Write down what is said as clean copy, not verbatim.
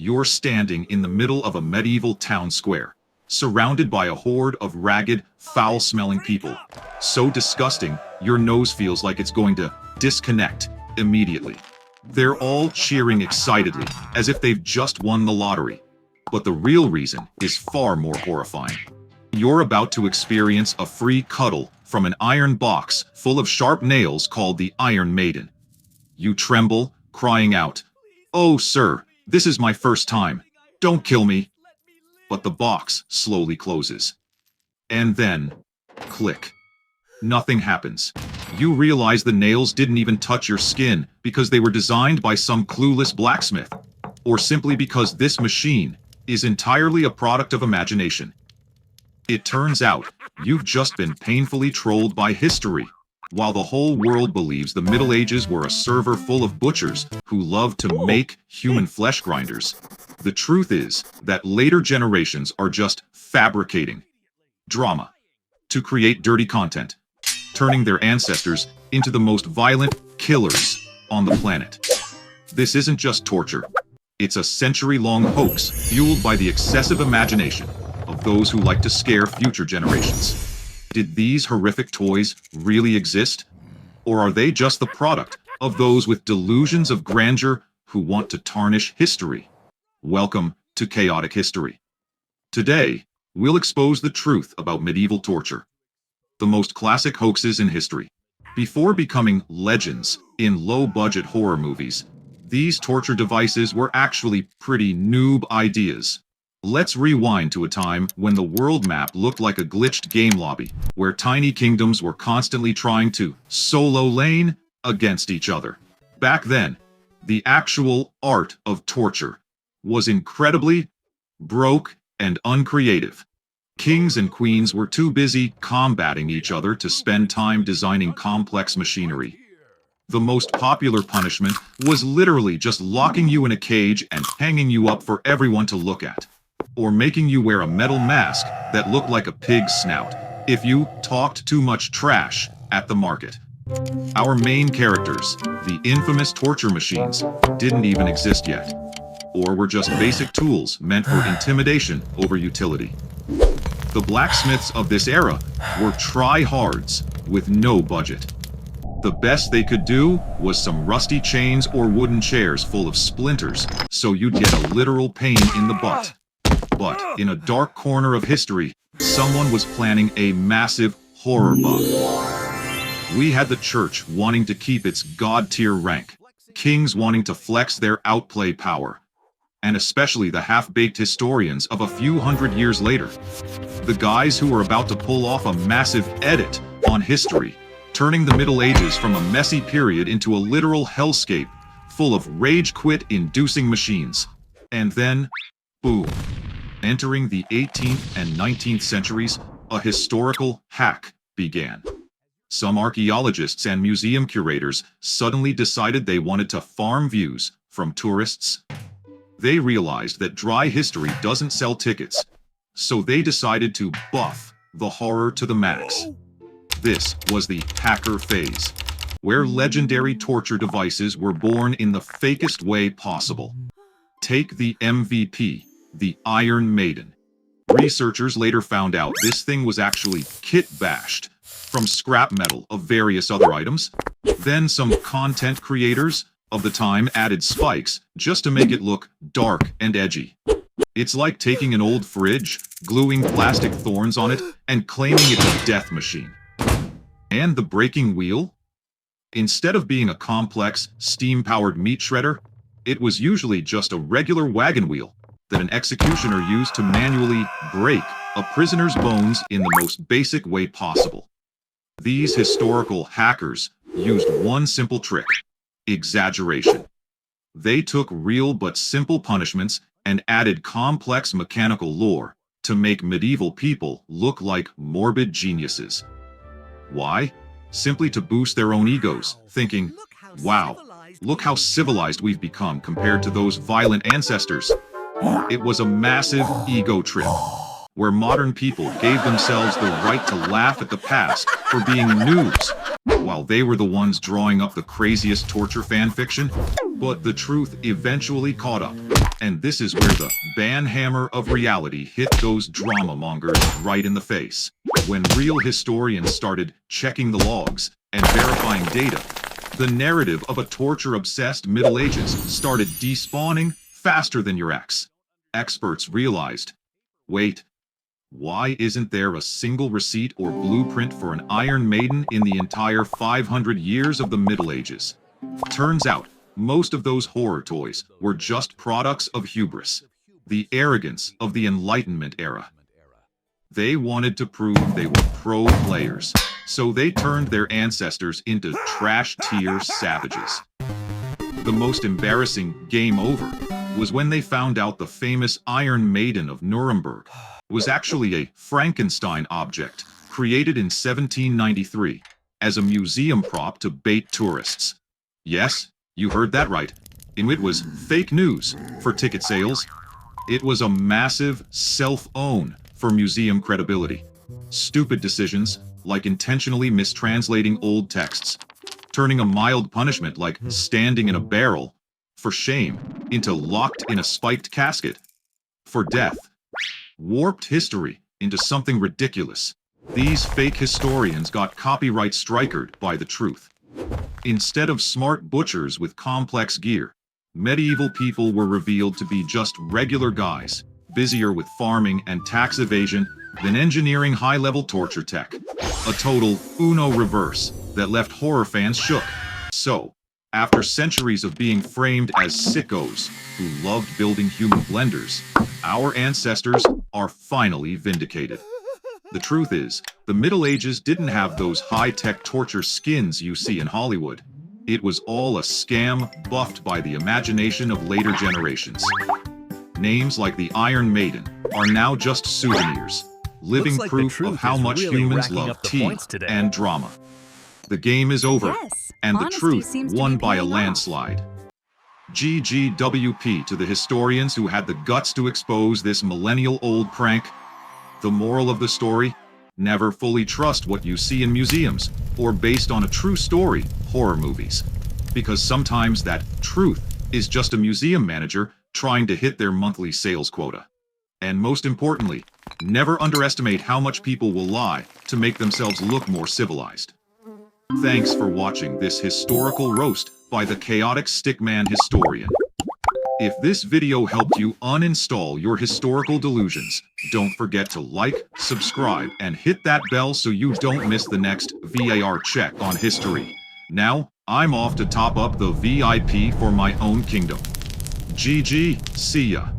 You're standing in the middle of a medieval town square, surrounded by a horde of ragged, foul-smelling people. So disgusting, your nose feels like it's going to disconnect immediately. They're all cheering excitedly, as if they've just won the lottery. But the real reason is far more horrifying. You're about to experience a free cuddle from an iron box full of sharp nails called the Iron Maiden. You tremble, crying out, "Oh, sir, this is my first time. Don't kill me." But the box slowly closes. And then, click. Nothing happens. You realize the nails didn't even touch your skin because they were designed by some clueless blacksmith, or simply because this machine is entirely a product of imagination. It turns out, you've just been painfully trolled by history. While the whole world believes the Middle Ages were a server full of butchers who loved to make human flesh grinders, the truth is that later generations are just fabricating drama to create dirty content, turning their ancestors into the most violent killers on the planet. This isn't just torture. It's a century-long hoax fueled by the excessive imagination of those who like to scare future generations. Did these horrific toys really exist? Or are they just the product of those with delusions of grandeur who want to tarnish history? Welcome to Chaotic History. Today, we'll expose the truth about medieval torture, the most classic hoaxes in history. Before becoming legends in low-budget horror movies, these torture devices were actually pretty noob ideas. Let's rewind to a time when the world map looked like a glitched game lobby, where tiny kingdoms were constantly trying to solo lane against each other. Back then, the actual art of torture was incredibly broke and uncreative. Kings and queens were too busy combating each other to spend time designing complex machinery. The most popular punishment was literally just locking you in a cage and hanging you up for everyone to look at, or making you wear a metal mask that looked like a pig's snout if you talked too much trash at the market. Our main characters, the infamous torture machines, didn't even exist yet, or were just basic tools meant for intimidation over utility. The blacksmiths of this era were try-hards with no budget. The best they could do was some rusty chains or wooden chairs full of splinters, so you'd get a literal pain in the butt. But in a dark corner of history, someone was planning a massive horror bug. We had the church wanting to keep its god-tier rank, kings wanting to flex their outplay power, and especially the half-baked historians of a few hundred years later. The guys who were about to pull off a massive edit on history, turning the Middle Ages from a messy period into a literal hellscape full of rage-quit-inducing machines. And then, boom. Entering the 18th and 19th centuries, a historical hack began. Some archaeologists and museum curators suddenly decided they wanted to farm views from tourists. They realized that dry history doesn't sell tickets, so they decided to buff the horror to the max. This was the hacker phase, where legendary torture devices were born in the fakest way possible. Take the MVP, the Iron Maiden. Researchers later found out this thing was actually kit-bashed from scrap metal of various other items. Then some content creators of the time added spikes just to make it look dark and edgy. It's like taking an old fridge, gluing plastic thorns on it, and claiming it's a death machine. And the breaking wheel? Instead of being a complex, steam-powered meat shredder, it was usually just a regular wagon wheel that an executioner used to manually break a prisoner's bones in the most basic way possible. These historical hackers used one simple trick: exaggeration. They took real but simple punishments and added complex mechanical lore to make medieval people look like morbid geniuses. Why? Simply to boost their own egos, thinking, "Wow, look how civilized we've become compared to those violent ancestors." It was a massive ego trip, where modern people gave themselves the right to laugh at the past for being noobs, while they were the ones drawing up the craziest torture fan fiction. But the truth eventually caught up. And this is where the banhammer of reality hit those drama mongers right in the face. When real historians started checking the logs and verifying data, the narrative of a torture-obsessed Middle Ages started despawning faster than your ex. Experts realized, wait, why isn't there a single receipt or blueprint for an Iron Maiden in the entire 500 years of the Middle Ages? Turns out, most of those horror toys were just products of hubris, the arrogance of the Enlightenment era. They wanted to prove they were pro players, so they turned their ancestors into trash-tier savages. The most embarrassing game over was when they found out the famous Iron Maiden of Nuremberg was actually a Frankenstein object created in 1793 as a museum prop to bait tourists. Yes, you heard that right. It was fake news for ticket sales. It was a massive self-own for museum credibility. Stupid decisions, like intentionally mistranslating old texts, turning a mild punishment like standing in a barrel for shame into locked in a spiked casket for death, warped history into something ridiculous. These fake historians got copyright strikered by the truth. Instead of smart butchers with complex gear, medieval people were revealed to be just regular guys, busier with farming and tax evasion than engineering high-level torture tech. A total Uno reverse that left horror fans shook. So, after centuries of being framed as sickos who loved building human blenders, our ancestors are finally vindicated. The truth is, the Middle Ages didn't have those high-tech torture skins you see in Hollywood. It was all a scam buffed by the imagination of later generations. Names like the Iron Maiden are now just souvenirs, living like proof of how much really humans racking love up the tea points today. and drama. The game is over, Yes, and the honesty truth seems to won be by a paying off. landslide. GGWP to the historians who had the guts to expose this millennial-old prank. The moral of the story? Never fully trust what you see in museums or based on a true story, horror movies. Because sometimes that truth is just a museum manager trying to hit their monthly sales quota. And most importantly, never underestimate how much people will lie to make themselves look more civilized. Thanks for watching this historical roast by the Chaotic Stickman Historian. If this video helped you uninstall your historical delusions, don't forget to like, subscribe, and hit that bell so you don't miss the next VAR check on history. Now, I'm off to top up the VIP for my own kingdom. GG, see ya.